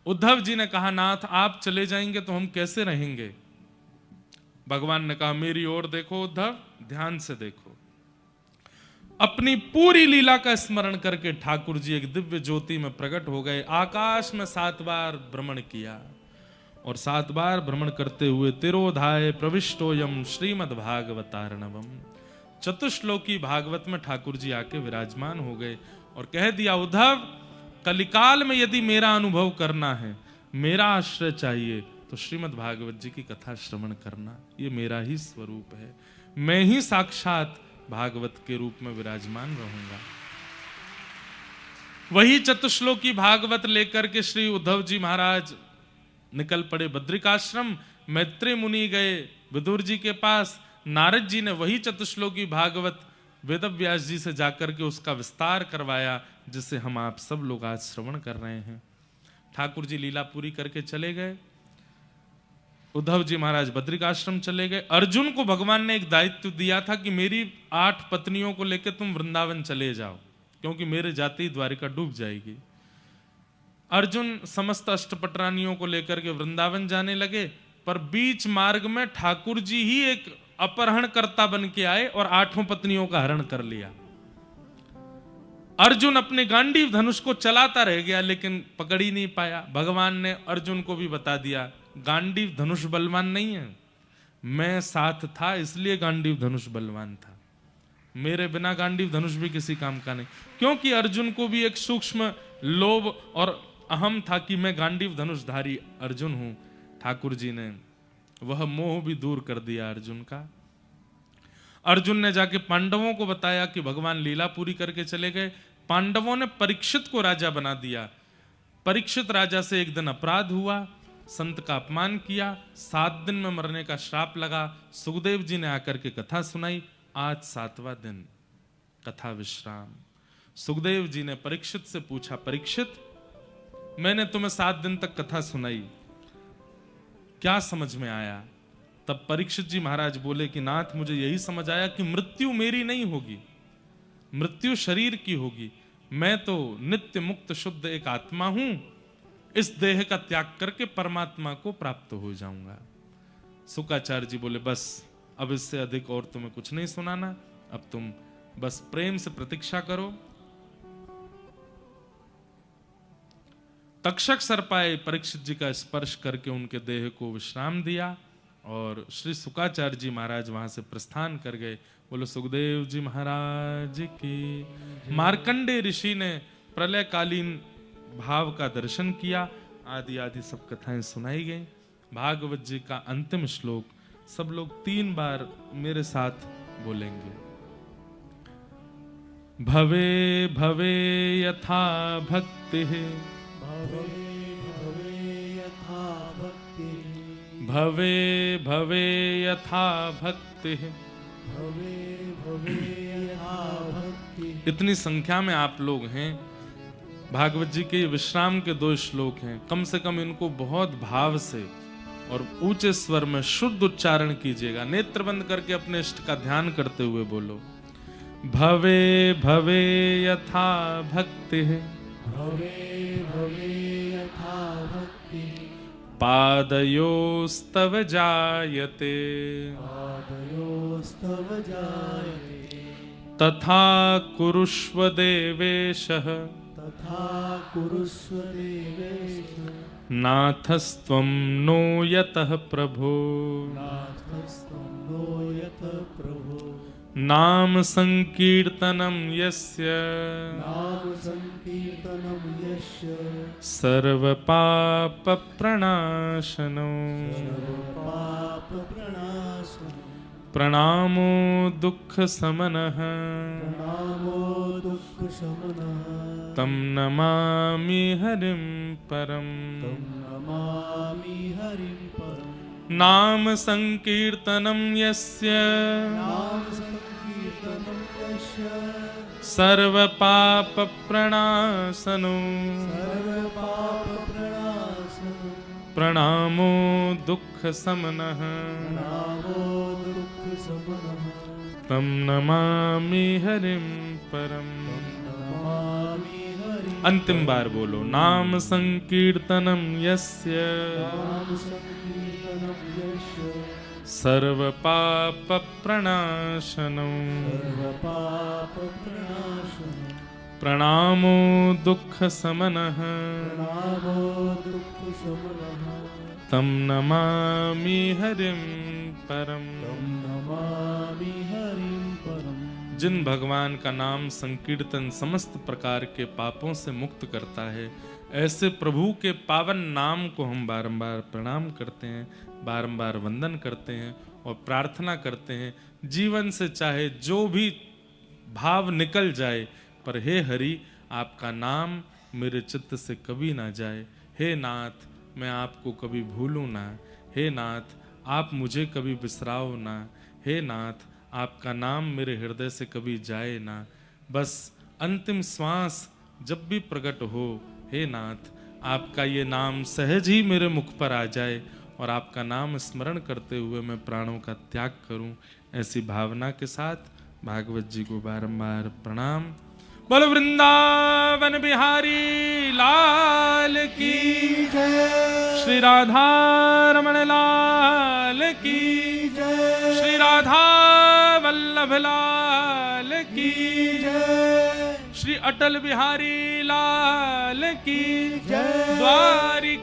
उद्धव जी ने कहा नाथ आप चले जाएंगे तो हम कैसे रहेंगे, भगवान ने कहा मेरी ओर देखो उद्धव, ध्यान से देखो। अपनी पूरी लीला का स्मरण करके ठाकुर जी एक दिव्य ज्योति में प्रकट हो गए। आकाश में 7 बार भ्रमण किया और 7 बार भ्रमण करते हुए तिरोधाय प्रविष्टोयम श्रीमद्भागवतार्णवम, चतुश्लोकी भागवत में ठाकुर जी आके विराजमान हो गए और कह दिया उद्धव, कलिकाल में यदि मेरा अनुभव करना है, मेरा आश्रय चाहिए, तो श्रीमद् भागवत जी की कथा श्रवण करना, ये मेरा ही स्वरूप है। मैं ही साक्षात भागवत के रूप में विराजमान रहूंगा। वही चतुश्लोकी भागवत लेकर के श्री उद्धव जी महाराज निकल पड़े बद्रिकाश्रम। मैत्रेय मुनि गए विदुर जी के पास। नारद जी ने वही चतुश्लोकी भागवत वेदव्यास जी से जाकर के उसका विस्तार करवाया, जिसे हम आप सब लोग आज श्रवण कर रहे हैं। ठाकुर जी लीला पूरी करके चले गए। उद्धव जी महाराज बद्रिकाश्रम चले गए। अर्जुन को भगवान ने एक दायित्व दिया था कि मेरी 8 पत्नियों को लेकर तुम वृंदावन चले जाओ, क्योंकि मेरे जाते ही द्वारिका डूब जाएगी। अर्जुन समस्त अष्टपटरानियों को लेकर के वृंदावन जाने लगे, पर बीच मार्ग में ठाकुर जी ही एक अपहरणकर्ता बन के आए और 8 पत्नियों का हरण कर लिया। अर्जुन अपने गांडीव धनुष को चलाता रह गया, लेकिन पकड़ ही नहीं पाया। भगवान ने अर्जुन को भी बता दिया, गांडीव धनुष बलवान नहीं है, मैं साथ था इसलिए गांडीव धनुष बलवान था, मेरे बिना गांडीव धनुष भी किसी काम का नहीं। क्योंकि अर्जुन को भी एक सूक्ष्म लोभ और अहम था कि मैं गांडीव धनुषधारी अर्जुन हूं। ठाकुर जी ने वह मोह भी दूर कर दिया अर्जुन का। अर्जुन ने जाके पांडवों को बताया कि भगवान लीला पूरी करके चले गए। पांडवों ने परीक्षित को राजा बना दिया। परीक्षित राजा से एक दिन अपराध हुआ, संत का अपमान किया, 7 दिन में मरने का श्राप लगा। सुखदेव जी ने आकर के कथा सुनाई। आज 7वां दिन, कथा विश्राम। सुखदेव जी ने परीक्षित से पूछा, परीक्षित मैंने तुम्हें 7 दिन तक कथा सुनाई, क्या समझ में आया? तब परीक्षित जी महाराज बोले कि नाथ, मुझे यही समझ आया कि मृत्यु मेरी नहीं होगी, मृत्यु शरीर की होगी। मैं तो नित्य मुक्त शुद्ध एक आत्मा हूं, इस देह का त्याग करके परमात्मा को प्राप्त हो जाऊंगा। शुकाचार्य जी बोले, बस अब इससे अधिक और तुम्हें कुछ नहीं सुनाना, अब तुम बस प्रेम से प्रतीक्षा करो। तक्षक सर्पाए परीक्षित जी का स्पर्श करके उनके देह को विश्राम दिया और श्री शुकाचार्य जी महाराज वहां से प्रस्थान कर गए। बोलो सुखदेव जी महाराज की। मार्कंडे ऋषि ने प्रलयकालीन भाव का दर्शन किया। आदि आदि सब कथाएं सुनाई गई। भागवत जी का अंतिम श्लोक सब लोग 3 बार मेरे साथ बोलेंगे। भवे भवे यथा भक्ति, भवे भवे यथा भक्ति, इतनी संख्या में आप लोग हैं। भागवत जी के विश्राम के 2 श्लोक हैं। कम से कम इनको बहुत भाव से और ऊंचे स्वर में शुद्ध उच्चारण कीजिएगा। नेत्र बंद करके अपने इष्ट का ध्यान करते हुए बोलो। भवे भवे यथा भक्ति, भवे भवे यथा भक्ति, पादयोस्तव जायते, पादयोस्तव जायते, तथा कुरुष्व देवेशः, तथा कुरुष्व देवेश, नाथस्त्वं नो यतः प्रभो, नाथस्त्वं नो यतः प्रभो, नाम संकीर्तनं यस्य, नाम संकीर्तनं यस्य, सर्वपाप प्रणाशनो, सर्वपाप प्रणाशनो, प्रणामो दुःख समनः, प्रणामो दुःख शमनः, तं नमामि हरिं परम्। तं नमामि हरिं परम्। नाम संकीर्तनं यस्य, नाम संकीर्तनं यस्य, सर्वपाप प्रणाशनो, सर्वपाप प्रणाशनो, प्रणामो दुःख समनः, प्रणामो दुःख शमनः, तं नमामि हरिं परम्। नमामि हरिं। अंतिम बार बोलो। नाम संकीर्तनं यस्य, नाम संकीर्तनं यस्य, सर्व पाप प्रणाशनम सर्वपापप्रणाशनम् प्रणामो दुःख समनः प्रणामो दुःखशमनः तम नमामि हरिं परम। तं नमामि हरिं परम्। जिन भगवान का नाम संकीर्तन समस्त प्रकार के पापों से मुक्त करता है, ऐसे प्रभु के पावन नाम को हम बारंबार प्रणाम करते हैं, बारंबार वंदन करते हैं और प्रार्थना करते हैं। जीवन से चाहे जो भी भाव निकल जाए, पर हे हरि आपका नाम मेरे चित्त से कभी ना जाए। हे नाथ मैं आपको कभी भूलूं ना। हे नाथ आप मुझे कभी बिसराओ ना। हे नाथ आपका नाम मेरे हृदय से कभी जाए ना। बस अंतिम श्वास जब भी प्रकट हो, हे नाथ आपका ये नाम सहज ही मेरे मुख पर आ जाए और आपका नाम स्मरण करते हुए मैं प्राणों का त्याग करूं। ऐसी भावना के साथ भागवत जी को बारंबार प्रणाम। बोल वृंदावन बिहारी लाल की जय श्री राधा रमण लाल की जय श्री राधा वल्लभ लाल की जय श्री अटल बिहारी लाल की जय द्वारिकाधीश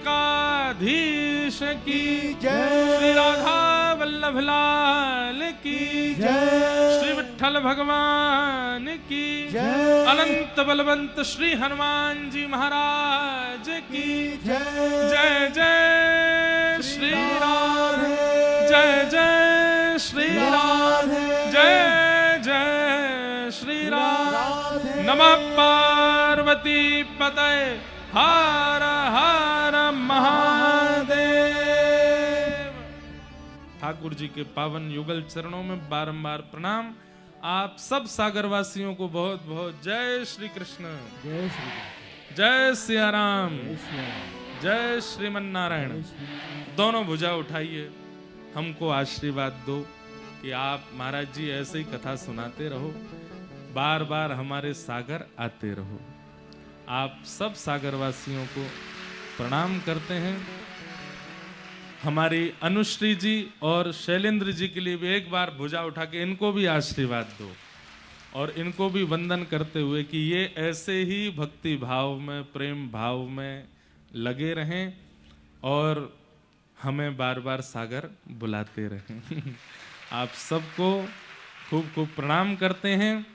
की जय श्री राधा वल्लभ लाल की जय श्री विठ्ठल भगवान की जय अनंत बलवंत श्री हनुमान जी महाराज की जय जय जय श्री राधे जय जय श्री राधे जय जय श्री राधे। नमः पार्वती पतये हर हर महादेव। ठाकुर जी के पावन युगल चरणों में बारंबार प्रणाम। आप सब सागरवासियों को बहुत बहुत जय श्री कृष्ण, जय श्री जय सिया राम, कृष्ण जय श्रीमन नारायण। दोनों भुजा उठाइए, हमको आशीर्वाद दो कि आप महाराज जी ऐसे ही कथा सुनाते रहो, बार बार हमारे सागर आते रहो। आप सब सागरवासियों को प्रणाम करते हैं। हमारी अनुश्री जी और शैलेंद्र जी के लिए भी एक बार भुजा उठा के इनको भी आशीर्वाद दो और इनको भी वंदन करते हुए कि ये ऐसे ही भक्ति भाव में, प्रेम भाव में लगे रहें और हमें बार बार सागर बुलाते रहें। आप सबको खूब खूब प्रणाम करते हैं।